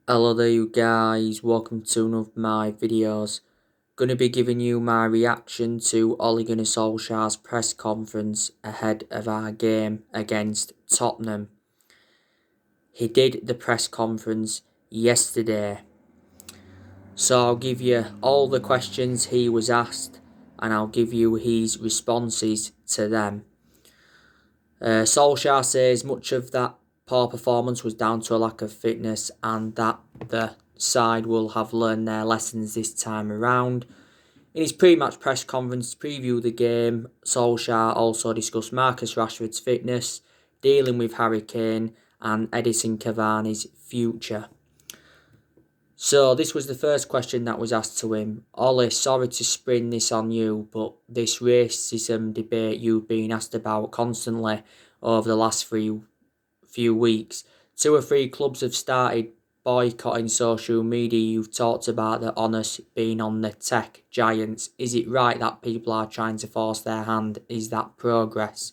Hello there you guys, welcome to one of my videos. Gonna be giving you my reaction to Ole Gunnar Solskjaer's press conference ahead of our game against Tottenham. He did the press conference yesterday. So I'll give you all the questions he was asked and I'll give you his responses to them. Solskjaer says much of that poor performance was down to a lack of fitness and that the side will have learned their lessons this time around. In his pre-match press conference to preview the game, Solskjaer also discussed Marcus Rashford's fitness, dealing with Harry Kane and Edinson Cavani's future. So this was the first question that was asked to him. Ole, sorry to spring this on you, but this racism debate you've been asked about constantly over the last few weeks. 2 or 3 clubs have started boycotting social media. You've talked about the onus being on the tech giants. Is it right that people are trying to force their hand? Is that progress?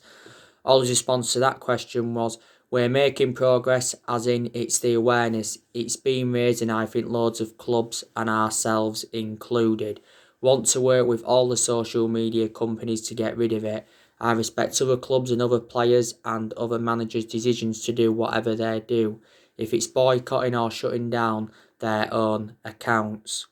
Ole's response to that question was, we're making progress, as in it's the awareness. It's been raised and I think loads of clubs and ourselves included want to work with all the social media companies to get rid of it. I respect other clubs and other players and other managers' decisions to do whatever they do. If it's boycotting or shutting down their own accounts.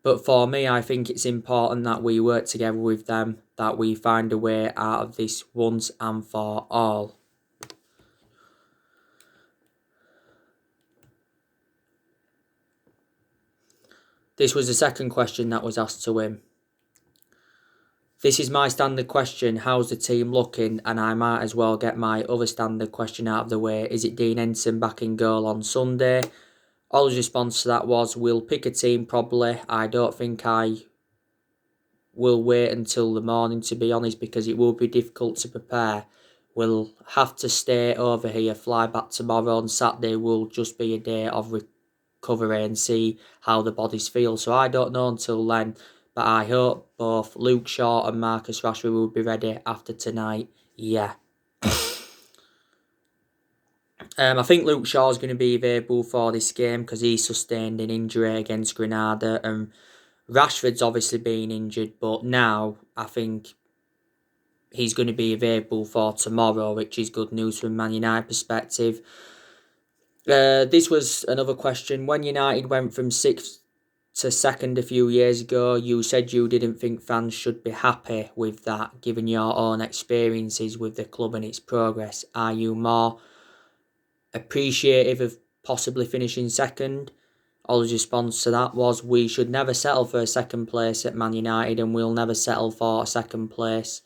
But for me, I think it's important that we work together with them, that we find a way out of this once and for all. This was the second question that was asked to him. This is my standard question, how's the team looking? And I might as well get my other standard question out of the way. Is it Dean Henderson back in goal on Sunday? Ole's response to that was, we'll pick a team probably. I don't think I will wait until the morning, to be honest, because it will be difficult to prepare. We'll have to stay over here, fly back tomorrow, and Saturday will just be a day of recovery and see how the bodies feel. So I don't know until then, but I hope both Luke Shaw and Marcus Rashford will be ready after tonight. Yeah. I think Luke Shaw is going to be available for this game because he sustained an injury against Granada, and Rashford's obviously been injured, but now I think he's going to be available for tomorrow, which is good news from Man United perspective. This was another question. When United went from 6th to 2nd a few years ago, you said you didn't think fans should be happy with that, given your own experiences with the club and its progress. Are you more appreciative of possibly finishing 2nd? Ole's response to that was, we should never settle for a 2nd place at Man United and we'll never settle for a 2nd place.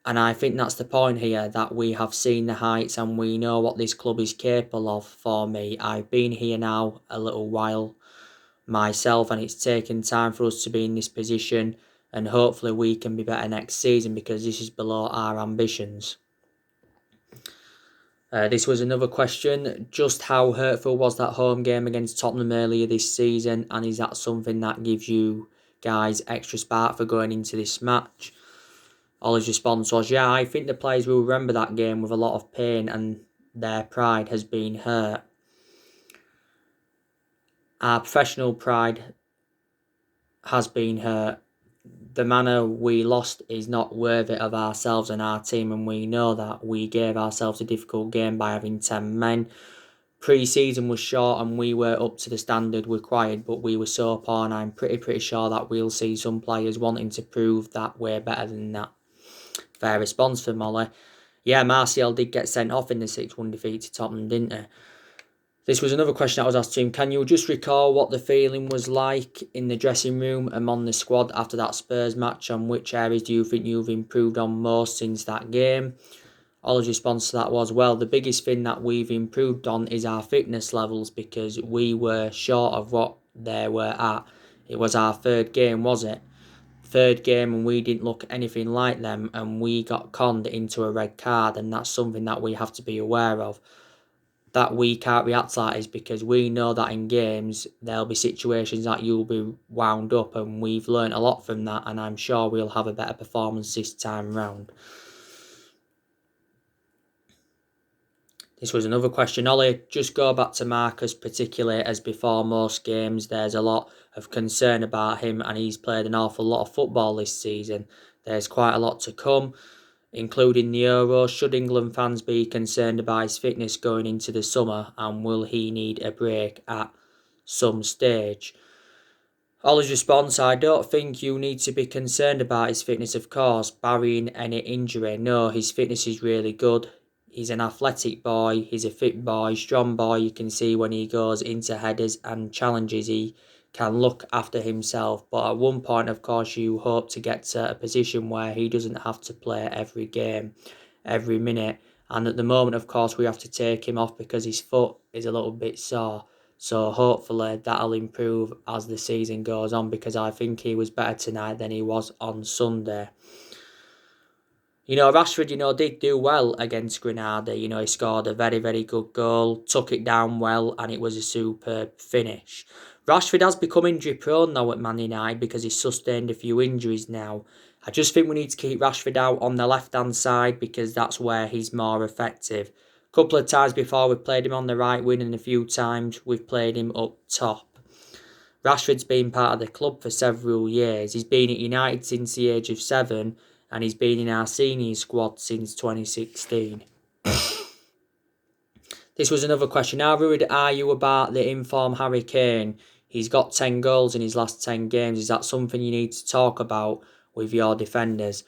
And I think that's the point here, that we have seen the heights and we know what this club is capable of. For me, I've been here now a little while myself and it's taken time for us to be in this position, and hopefully we can be better next season because this is below our ambitions. This was another question. Just how hurtful was that home game against Tottenham earlier this season, and is that something that gives you guys extra spark for going into this match? Ole's response was, yeah, I think the players will remember that game with a lot of pain and their pride has been hurt. Our professional pride has been hurt. The manner we lost is not worthy of ourselves and our team, and we know that. We gave ourselves a difficult game by having 10 men. Pre-season was short and we were up to the standard required, but we were so poor, and I'm pretty sure that we'll see some players wanting to prove that we're better than that. Fair response from Ole. Yeah, Martial did get sent off in the 6-1 defeat to Tottenham, didn't he? This was another question that was asked to him. Can you just recall what the feeling was like in the dressing room and on the squad after that Spurs match, and which areas do you think you've improved on most since that game? Ole's response to that was, well, the biggest thing that we've improved on is our fitness levels, because we were short of what they were at. It was our 3rd game, was it? 3rd game, and we didn't look anything like them, and we got conned into a red card, and that's something that we have to be aware of. That we can't react to that is because we know that in games there'll be situations that you'll be wound up, and we've learnt a lot from that, and I'm sure we'll have a better performance this time round. This was another question. Ollie, just go back to Marcus, particularly as before most games, there's a lot of concern about him and he's played an awful lot of football this season. There's quite a lot to come, including the Euros. Should England fans be concerned about his fitness going into the summer, and will he need a break at some stage? Ollie's response: I don't think you need to be concerned about his fitness, of course, barring any injury. No, his fitness is really good. He's an athletic boy, he's a fit boy, strong boy. You can see when he goes into headers and challenges, he can look after himself. But at one point, of course, you hope to get to a position where he doesn't have to play every game, every minute. And at the moment, of course, we have to take him off because his foot is a little bit sore. So hopefully that'll improve as the season goes on, because I think he was better tonight than he was on Sunday. Rashford, did do well against Granada. He scored a very, very good goal, took it down well, and it was a superb finish. Rashford has become injury prone now at Man United because he's sustained a few injuries now. I just think we need to keep Rashford out on the left-hand side because that's where he's more effective. A couple of times before we've played him on the right wing, and a few times we've played him up top. Rashford's been part of the club for several years. He's been at United since the age of 7 and he's been in our senior squad since 2016. This was another question. How worried are you about the informed Harry Kane? He's got 10 goals in his last 10 games. Is that something you need to talk about with your defenders?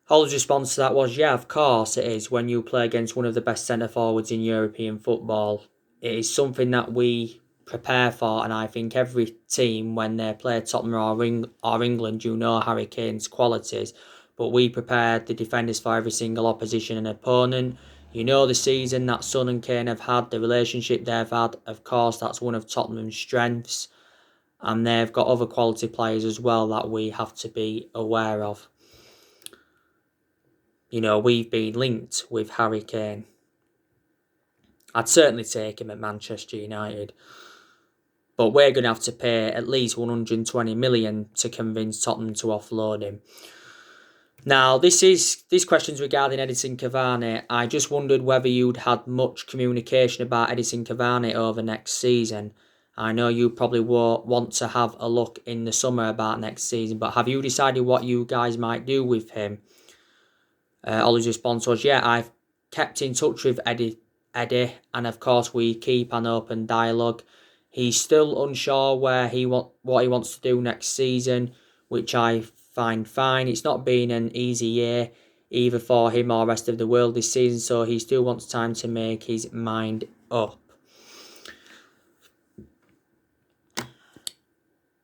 Holland's response to that was, yeah, of course it is. When you play against one of the best centre-forwards in European football, it is something that we prepare for, and I think every team, when they play Tottenham or England, Harry Kane's qualities, but we prepare the defenders for every single opposition and opponent. The season that Son and Kane have had, the relationship they've had, of course, that's one of Tottenham's strengths, and they've got other quality players as well that we have to be aware of. We've been linked with Harry Kane. I'd certainly take him at Manchester United. But we're going to have to pay at least 120 million to convince Tottenham to offload him. Now, this question's regarding Edinson Cavani. I just wondered whether you'd had much communication about Edinson Cavani over next season. I know you probably want to have a look in the summer about next season, but have you decided what you guys might do with him? Ollie's response was, yeah, I've kept in touch with Eddie, and of course we keep an open dialogue. He's still unsure what he wants to do next season, which I find fine. It's not been an easy year either for him or rest of the world this season, so he still wants time to make his mind up.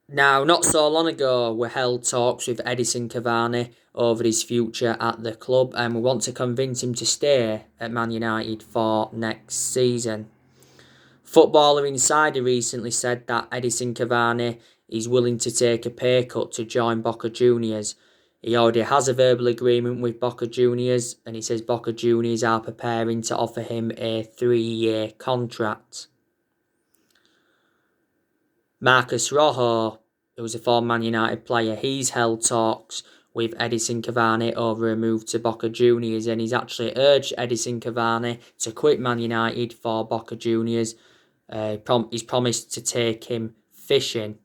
Now, not so long ago, we held talks with Edinson Cavani over his future at the club, and we want to convince him to stay at Man United for next season. Footballer Insider recently said that Edinson Cavani is willing to take a pay cut to join Boca Juniors. He already has a verbal agreement with Boca Juniors, and he says Boca Juniors are preparing to offer him a 3-year contract. Marcus Rojo, who was a former Man United player, he's held talks with Edinson Cavani over a move to Boca Juniors, and he's actually urged Edinson Cavani to quit Man United for Boca Juniors. He's promised to take him fishing.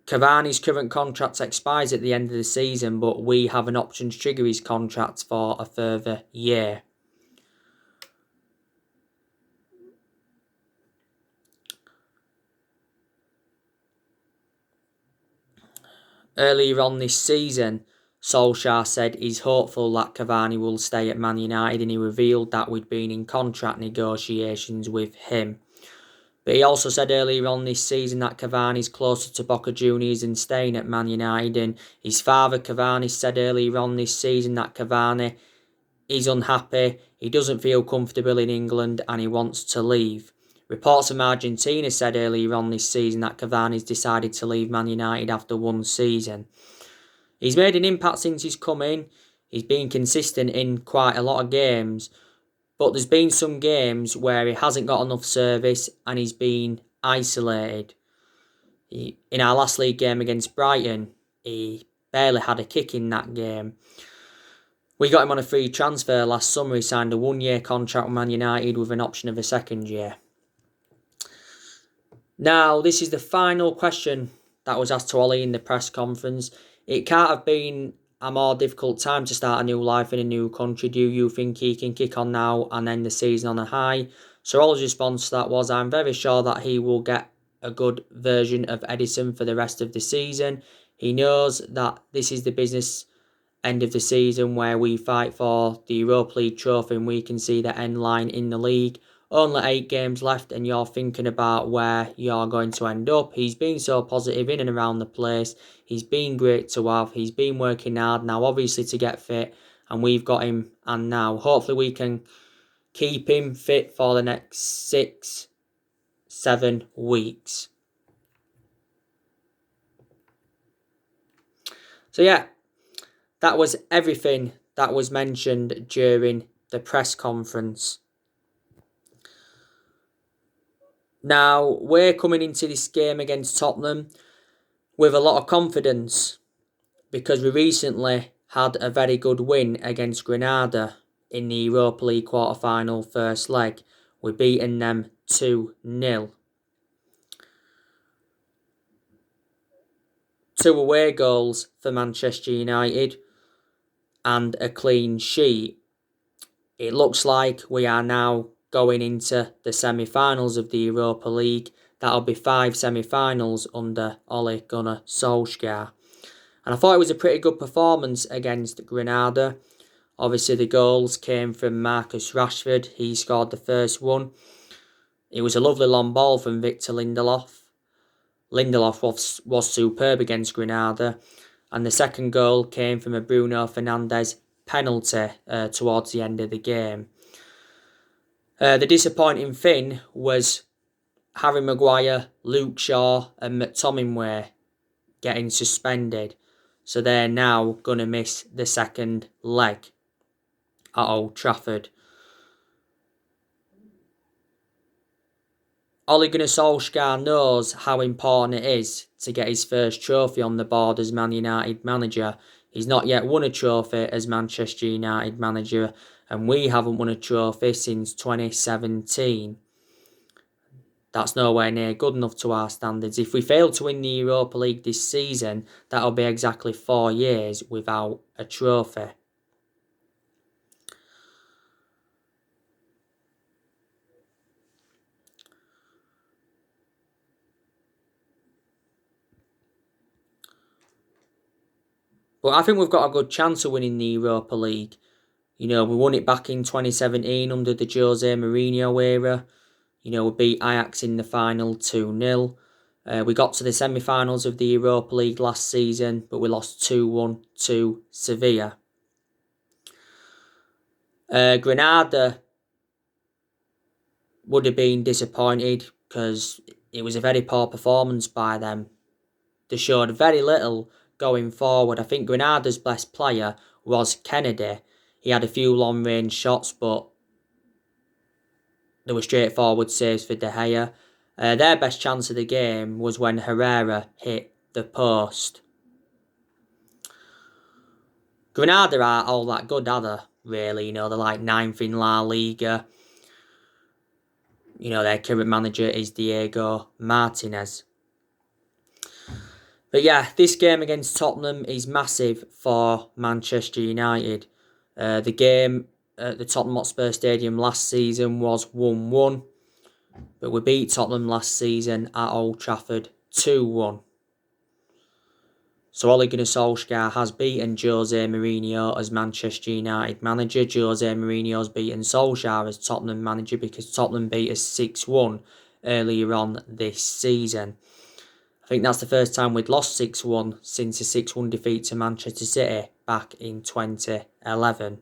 Cavani's current contract expires at the end of the season, but we have an option to trigger his contract for a further year. Earlier on this season, Solskjaer said he's hopeful that Cavani will stay at Man United, and he revealed that we'd been in contract negotiations with him. But he also said earlier on this season that Cavani's closer to Boca Juniors than staying at Man United, and his father Cavani said earlier on this season that Cavani is unhappy, he doesn't feel comfortable in England and he wants to leave. Reports from Argentina said earlier on this season that Cavani's decided to leave Man United after one season. He's made an impact since he's come in. He's been consistent in quite a lot of games, but there's been some games where he hasn't got enough service and he's been isolated. In our last league game against Brighton, he barely had a kick in that game. We got him on a free transfer last summer. He signed a 1-year contract with Man United with an option of a second year. Now, this is the final question that was asked to Ollie in the press conference. It can't have been a more difficult time to start a new life in a new country. Do you think he can kick on now and end the season on a high? So Ollie's response to that was, I'm very sure that he will get a good version of Edison for the rest of the season. He knows that this is the business end of the season where we fight for the Europa League trophy and we can see the end line in the league. Only 8 games left and you're thinking about where you're going to end up. He's been so positive in and around the place. He's been great to have. He's been working hard now, obviously, to get fit. And we've got him. And now, hopefully, we can keep him fit for the next 6-7 weeks. So, yeah, that was everything that was mentioned during the press conference. Now, we're coming into this game against Tottenham with a lot of confidence because we recently had a very good win against Granada in the Europa League quarter-final first leg. We beaten them 2-0. 2 away goals for Manchester United and a clean sheet. It looks like we are now going into the semi-finals of the Europa League. That'll be 5 semi-finals under Ole Gunnar Solskjaer. And I thought it was a pretty good performance against Granada. Obviously, the goals came from Marcus Rashford. He scored the first one. It was a lovely long ball from Victor Lindelof. Lindelof was superb against Granada. And the second goal came from a Bruno Fernandes penalty towards the end of the game. The disappointing thing was Harry Maguire, Luke Shaw and McTominay getting suspended. So they're now going to miss the second leg at Old Trafford. Ole Gunnar Solskjaer knows how important it is to get his first trophy on the board as Man United manager. He's not yet won a trophy as Manchester United manager, and we haven't won a trophy since 2017. That's nowhere near good enough to our standards. If we fail to win the Europa League this season, that'll be exactly 4 years without a trophy. But I think we've got a good chance of winning the Europa League. You know, we won it back in 2017 under the Jose Mourinho era. You know, we beat Ajax in the final 2-0. We got to the semi-finals of the Europa League last season, but we lost 2-1 to Sevilla. Granada would have been disappointed because it was a very poor performance by them. They showed very little going forward. I think Granada's best player was Kennedy. He had a few long-range shots, but there were straightforward saves for De Gea. Their best chance of the game was when Herrera hit the post. Granada aren't all that good, are they? Really, you know, they're like 9th in La Liga. You know, their current manager is Diego Martinez. But yeah, this game against Tottenham is massive for Manchester United. The game at the Tottenham Hotspur Stadium last season was 1-1. But we beat Tottenham last season at Old Trafford 2-1. So Ole Gunnar Solskjaer has beaten Jose Mourinho as Manchester United manager. Jose Mourinho's beaten Solskjaer as Tottenham manager because Tottenham beat us 6-1 earlier on this season. I think that's the first time we'd lost 6-1 since a 6-1 defeat to Manchester City back in 2011.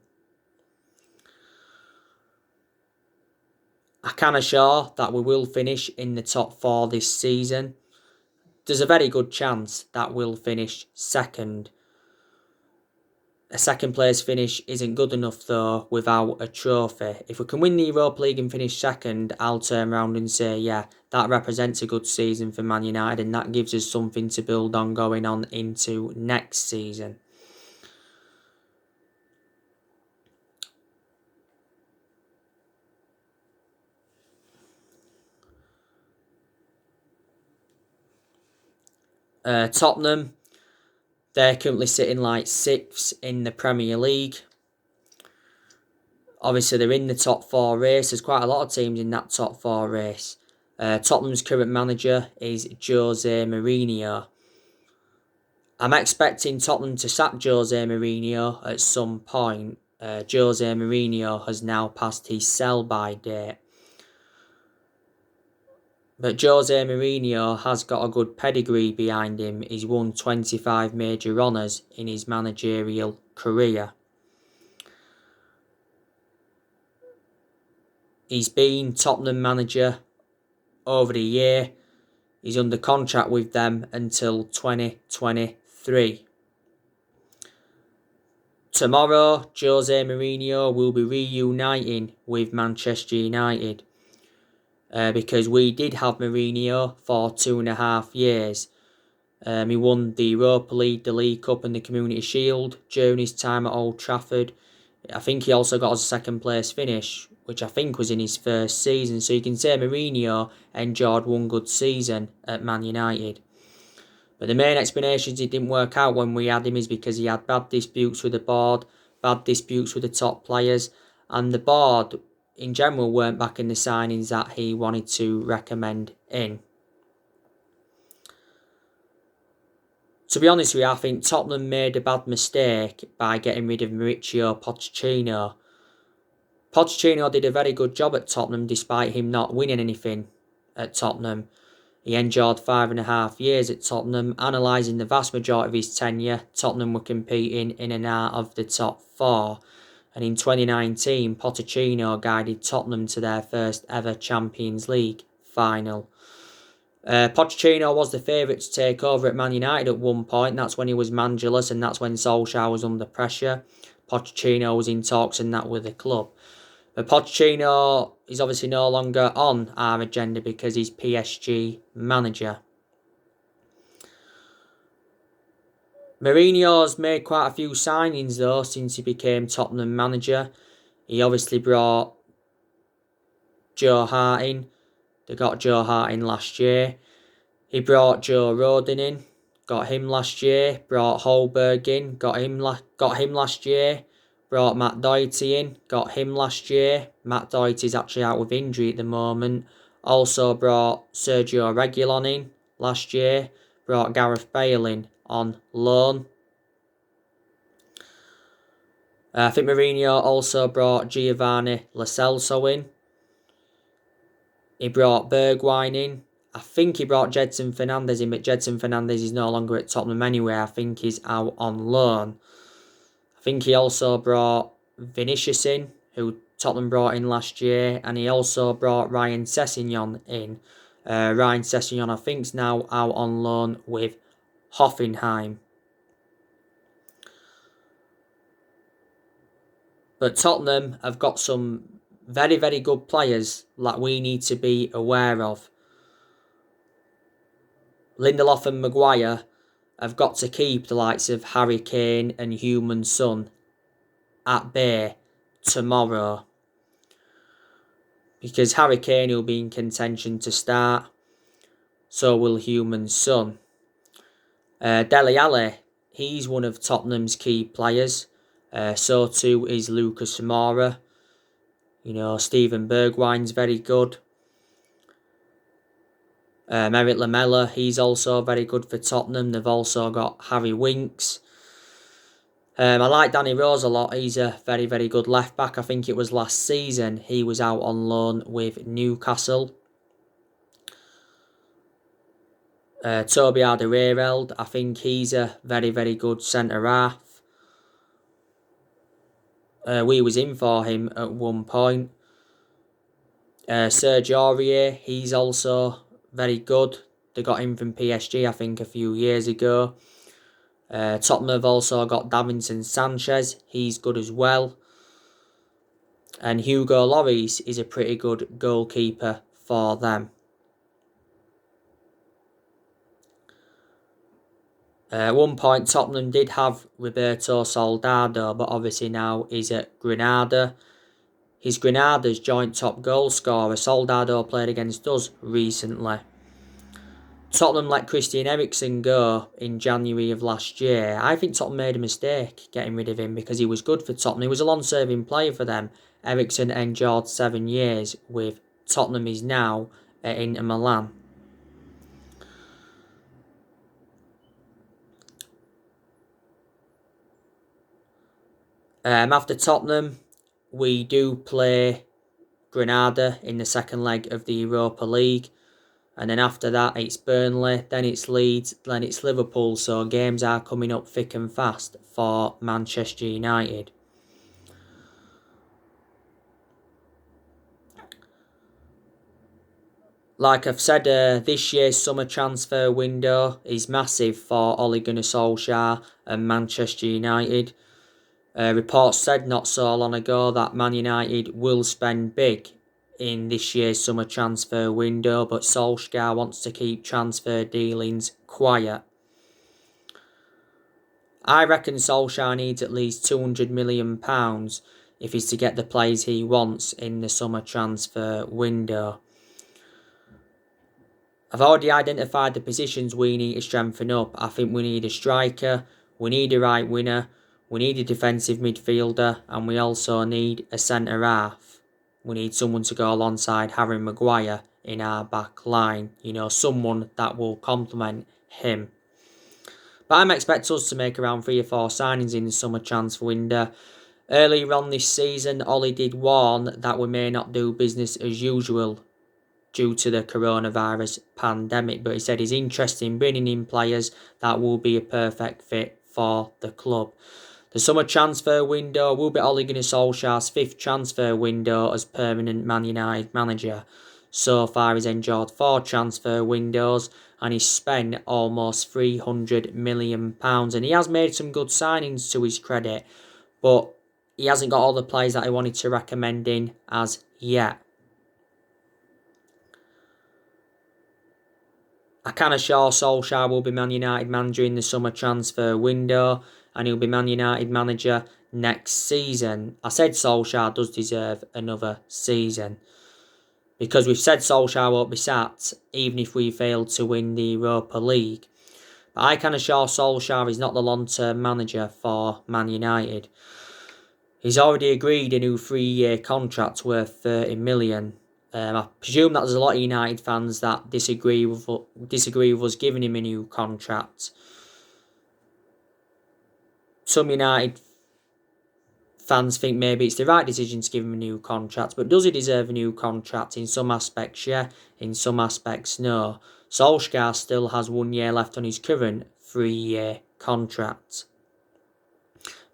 I can assure that we will finish in the top 4 this season. There's a very good chance that we'll finish second. A second place finish isn't good enough though without a trophy. If we can win the Europa League and finish second, I'll turn around and say, yeah, that represents a good season for Man United and that gives us something to build on going on into next season. Tottenham, they're currently sitting like 6th in the Premier League. Obviously, they're in the top 4 race. There's quite a lot of teams in that top 4 race. Tottenham's current manager is Jose Mourinho. I'm expecting Tottenham to sack Jose Mourinho at some point. Jose Mourinho has now passed his sell-by date. But Jose Mourinho has got a good pedigree behind him. He's won 25 major honours in his managerial career. He's been Tottenham manager over the year. He's under contract with them until 2023. Tomorrow, Jose Mourinho will be reuniting with Manchester United. Because we did have Mourinho for 2.5 years. He won the Europa League, the League Cup and the Community Shield during his time at Old Trafford. I think he also got a second place finish, which I think was in his first season. So you can say Mourinho enjoyed one good season at Man United. But the main explanations it didn't work out when we had him is because he had bad disputes with the board, bad disputes with the top players, and the board in general weren't backing the signings that he wanted to recommend in. To be honest with you, I think Tottenham made a bad mistake by getting rid of Mauricio Pochettino. Pochettino did a very good job at Tottenham despite him not winning anything at Tottenham. He endured 5.5 years at Tottenham. Analysing the vast majority of his tenure, Tottenham were competing in and out of the top 4. And in 2019, Pochettino guided Tottenham to their first ever Champions League final. Pochettino was the favourite to take over at Man United at one point. That's when he was managerial, and that's when Solskjaer was under pressure. Pochettino was in talks and that with the club. But Pochettino is obviously no longer on our agenda because he's PSG manager. Mourinho's made quite a few signings though since he became Tottenham manager. He obviously brought Joe Hart in. They got Joe Hart in last year. He brought Joe Rodon in. Got him last year. Brought Holberg in. Got him last year. Brought Matt Doherty in. Got him last year. Matt Doherty's actually out with injury at the moment. Also brought Sergio Reguilon in last year. Brought Gareth Bale in on loan. I think Mourinho also brought Giovanni Lo Celso in. He brought Bergwijn in. I think he brought Gedson Fernandes in, but Gedson Fernandes is no longer at Tottenham anyway. I think he's out on loan. I think he also brought Vinicius in, who Tottenham brought in last year, and he also brought Ryan Sessegnon in. Ryan Sessegnon, I think, is now out on loan with Hoffenheim. But Tottenham have got some very, very good players that we need to be aware of. Lindelof and Maguire have got to keep the likes of Harry Kane and Heung-min Son at bay tomorrow. Because Harry Kane will be in contention to start. So will Heung-min Son. Dele Alli, he's one of Tottenham's key players. So too is Lucas Moura. You know, Steven Bergwijn's very good. Eric Lamela, he's also very good for Tottenham. They've also got Harry Winks. I like Danny Rose a lot. He's a very, very good left back. I think it was last season he was out on loan with Newcastle. Toby Alderweireld, I think he's a very, very good centre half. We was in for him at one point. Serge Aurier, he's also very good. They got him from PSG, I think, a few years ago. Tottenham have also got Davinson Sanchez. He's good as well. And Hugo Lloris is a pretty good goalkeeper for them. At one point, Tottenham did have Roberto Soldado, but obviously now he's at Granada. He's Granada's joint top goal scorer. Soldado played against us recently. Tottenham let Christian Eriksen go in January of last year. I think Tottenham made a mistake getting rid of him because he was good for Tottenham. He was a long-serving player for them. Eriksen endured 7 years with Tottenham. He's now at Inter Milan. After Tottenham, we do play Granada in the second leg of the Europa League. And then after that, it's Burnley, then it's Leeds, then it's Liverpool. So games are coming up thick and fast for Manchester United. Like I've said, this year's summer transfer window is massive for Ole Gunnar Solskjaer and Manchester United. Reports said not so long ago that Man United will spend big in this year's summer transfer window, but Solskjaer wants to keep transfer dealings quiet. I reckon Solskjaer needs at least £200 million if he's to get the players he wants in the summer transfer window. I've already identified the positions we need to strengthen up. I think we need a striker, we need a right winger, we need a defensive midfielder, and we also need a centre half. We need someone to go alongside Harry Maguire in our back line. Someone that will complement him. But I'm expecting us to make around 3 or 4 signings in the summer transfer window. Earlier on this season, Ollie did warn that we may not do business as usual due to the coronavirus pandemic, but he said he's interested in bringing in players that will be a perfect fit for the club. The summer transfer window will be Ole Gunnar Solskjaer's 5th transfer window as permanent Man United manager. So far he's endured 4 transfer windows and he's spent almost £300 million. And he has made some good signings to his credit, but he hasn't got all the players that he wanted to recommend in as yet. I can assure Solskjaer will be Man United manager in the summer transfer window and he'll be Man United manager next season. I said Solskjaer does deserve another season because we've said Solskjaer won't be sacked even if we fail to win the Europa League. But I can assure Solskjaer is not the long-term manager for Man United. He's already agreed a new 3-year contract worth £30 million. I presume that there's a lot of United fans that disagree with us giving him a new contract. Some United fans think maybe it's the right decision to give him a new contract, but does he deserve a new contract? In some aspects, yeah. In some aspects, no. Solskjaer still has 1 year left on his current 3-year contract.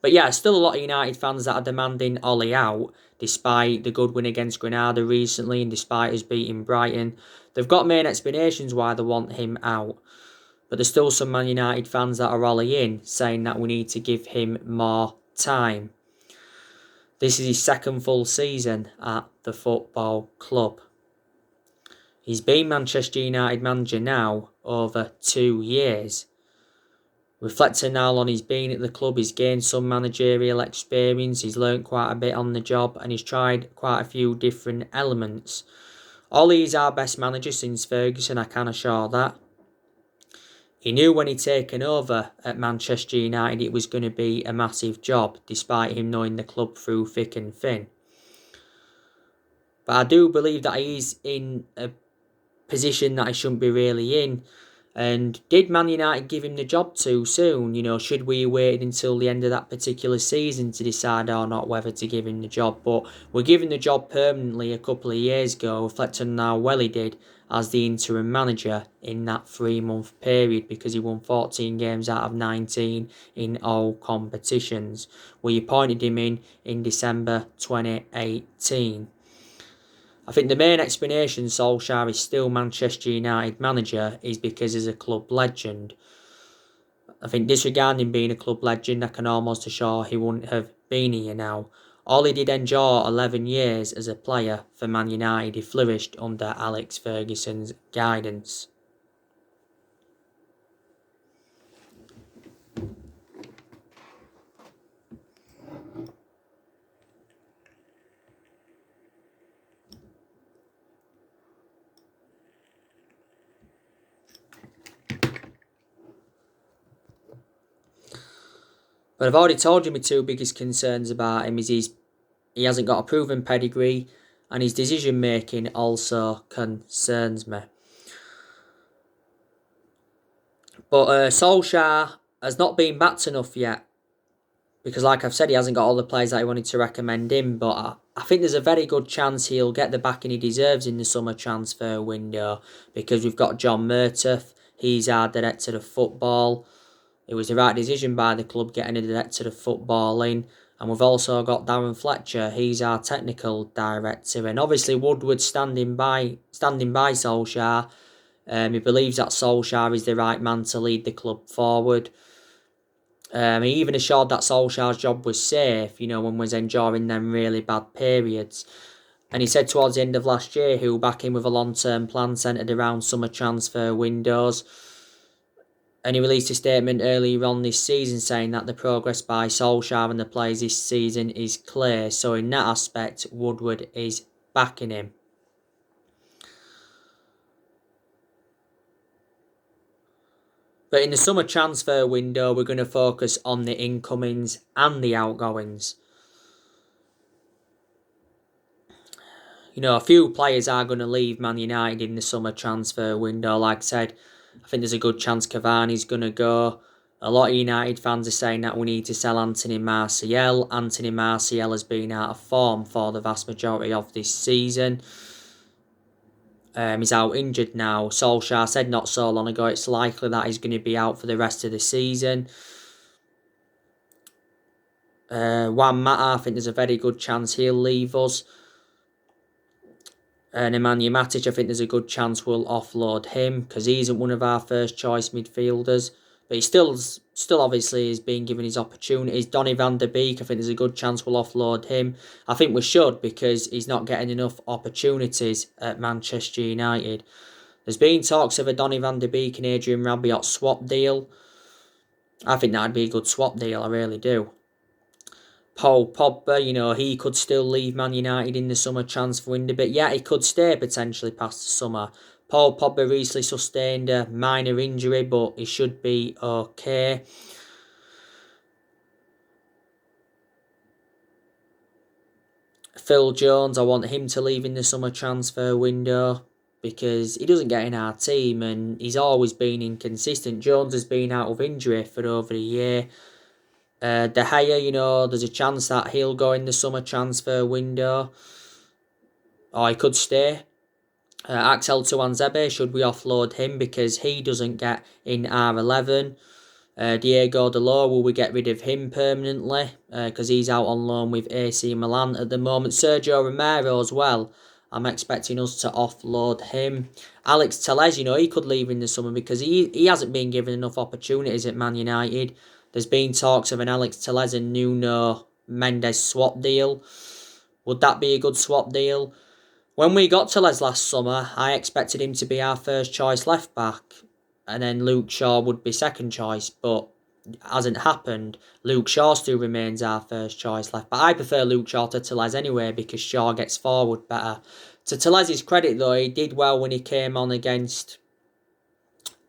But yeah, still a lot of United fans that are demanding Ollie out, despite the good win against Granada recently and despite us beating Brighton. They've got main explanations why they want him out. But there's still some Man United fans that are Ollie in, saying that we need to give him more time. This is his 2nd full season at the football club. He's been Manchester United manager now over 2 years. Reflecting now on his being at the club, he's gained some managerial experience, he's learnt quite a bit on the job and he's tried quite a few different elements. Ollie is our best manager since Ferguson, I can assure that. He knew when he'd taken over at Manchester United it was going to be a massive job, despite him knowing the club through thick and thin. But I do believe that he is in a position that he shouldn't be really in. And did Man United give him the job too soon? Should we wait until the end of that particular season to decide or not whether to give him the job? But we're giving the job permanently a couple of years ago, reflecting on how well he did as the interim manager in that 3-month period because he won 14 games out of 19 in all competitions. We appointed him in December 2018. I think the main explanation Solskjaer is still Manchester United manager is because he's a club legend. I think disregarding being a club legend, I can almost assure he wouldn't have been here now. All he did endure 11 years as a player for Man United, he flourished under Alex Ferguson's guidance. But I've already told you my two biggest concerns about him is he hasn't got a proven pedigree, and his decision making also concerns me. But Solskjaer has not been backed enough yet, because like I've said, he hasn't got all the players that I wanted to recommend him, but I think there's a very good chance he'll get the backing he deserves in the summer transfer window, because we've got John Murtough, he's our director of football. It was the right decision by the club getting a director of football in. And we've also got Darren Fletcher, he's our technical director. And obviously Woodward standing by Solskjaer. He believes that Solskjaer is the right man to lead the club forward. He even assured that Solskjaer's job was safe, when we was enduring them really bad periods. And he said towards the end of last year he'll back him with a long-term plan centred around summer transfer windows. And he released a statement earlier on this season saying that the progress by Solskjaer and the players this season is clear. So in that aspect, Woodward is backing him. But in the summer transfer window, we're going to focus on the incomings and the outgoings. A few players are going to leave Man United in the summer transfer window. Like I said, I think there's a good chance Cavani's going to go. A lot of United fans are saying that we need to sell Anthony Martial. Anthony Martial has been out of form for the vast majority of this season. He's out injured now. Solskjaer said not so long ago it's likely that he's going to be out for the rest of the season. Juan Mata, I think there's a very good chance he'll leave us. Nemanja Matic, I think there's a good chance we'll offload him because he isn't one of our first choice midfielders. But he still obviously is being given his opportunities. Donny van der Beek, I think there's a good chance we'll offload him. I think we should because he's not getting enough opportunities at Manchester United. There's been talks of a Donny van der Beek and Adrian Rabiot swap deal. I think that'd be a good swap deal, I really do. Paul Pogba, he could still leave Man United in the summer transfer window, but yeah, he could stay potentially past the summer. Paul Pogba recently sustained a minor injury, but he should be okay. Phil Jones, I want him to leave in the summer transfer window because he doesn't get in our team and he's always been inconsistent. Jones has been out of injury for over a year. De Gea, there's a chance that he'll go in the summer transfer window. Or he could stay. Axel Tuanzebe, should we offload him because he doesn't get in R11. Diego Dalot, will we get rid of him permanently because he's out on loan with AC Milan at the moment. Sergio Romero as well. I'm expecting us to offload him. Alex Telles, he could leave in the summer because he hasn't been given enough opportunities at Man United. There's been talks of an Alex Telles and Nuno Mendes swap deal. Would that be a good swap deal? When we got Telles last summer, I expected him to be our first choice left back. And then Luke Shaw would be second choice. But it hasn't happened. Luke Shaw still remains our first choice left back. I prefer Luke Shaw to Telles anyway because Shaw gets forward better. To Telles' credit though, he did well when he came on against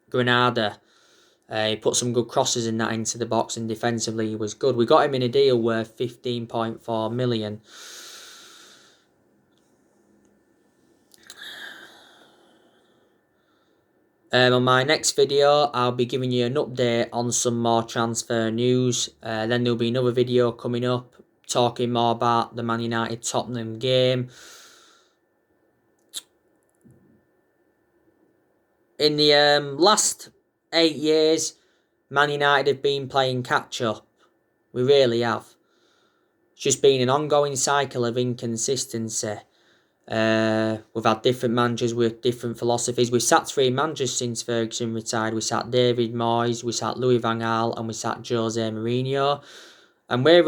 Granada. He put some good crosses in that into the box and defensively he was good. We got him in a deal worth 15.4 million. On my next video, I'll be giving you an update on some more transfer news. Then there'll be another video coming up talking more about the Man United Tottenham game. In the last 8 years, Man United have been playing catch-up. We really have. It's just been an ongoing cycle of inconsistency. We've had different managers with different philosophies. We've sacked 3 managers since Ferguson retired. We sacked David Moyes, we sacked Louis van Gaal, and we sacked Jose Mourinho. And we're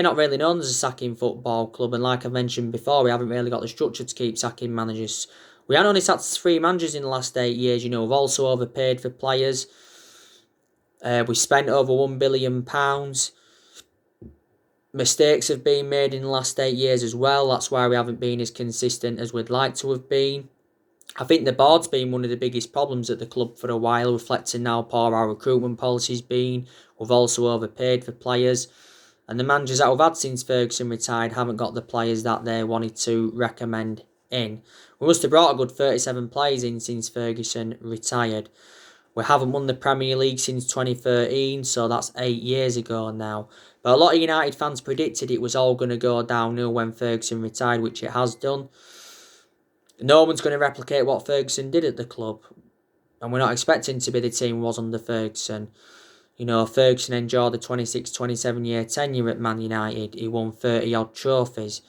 not really known as a sacking football club. And like I mentioned before, we haven't really got the structure to keep sacking managers. We haven't only sacked 3 managers in the last 8 years. We've also overpaid for players. We spent over £1 billion. Mistakes have been made in the last 8 years as well. That's why we haven't been as consistent as we'd like to have been. I think the board's been one of the biggest problems at the club for a while, reflecting how poor our recruitment policy's been. We've also overpaid for players. And the managers that we've had since Ferguson retired haven't got the players that they wanted to recommend in. We must have brought a good 37 players in since Ferguson retired. We haven't won the Premier League since 2013, so that's 8 years ago now. But a lot of United fans predicted it was all going to go downhill when Ferguson retired, which it has done. No one's going to replicate what Ferguson did at the club. And we're not expecting to be the team was under Ferguson. You know, Ferguson enjoyed a 26-27 year tenure at Man United. He won 30 odd trophies.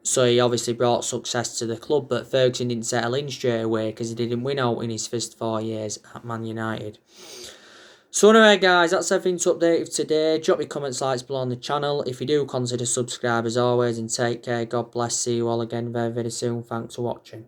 So he obviously brought success to the club, but Ferguson didn't settle in straight away because he didn't win out in his first 4 years at Man United. So anyway guys, that's everything to update with today. Drop your comments, likes below on the channel. If you do, consider subscribe as always, and take care. God bless. See you all again very, very soon. Thanks for watching.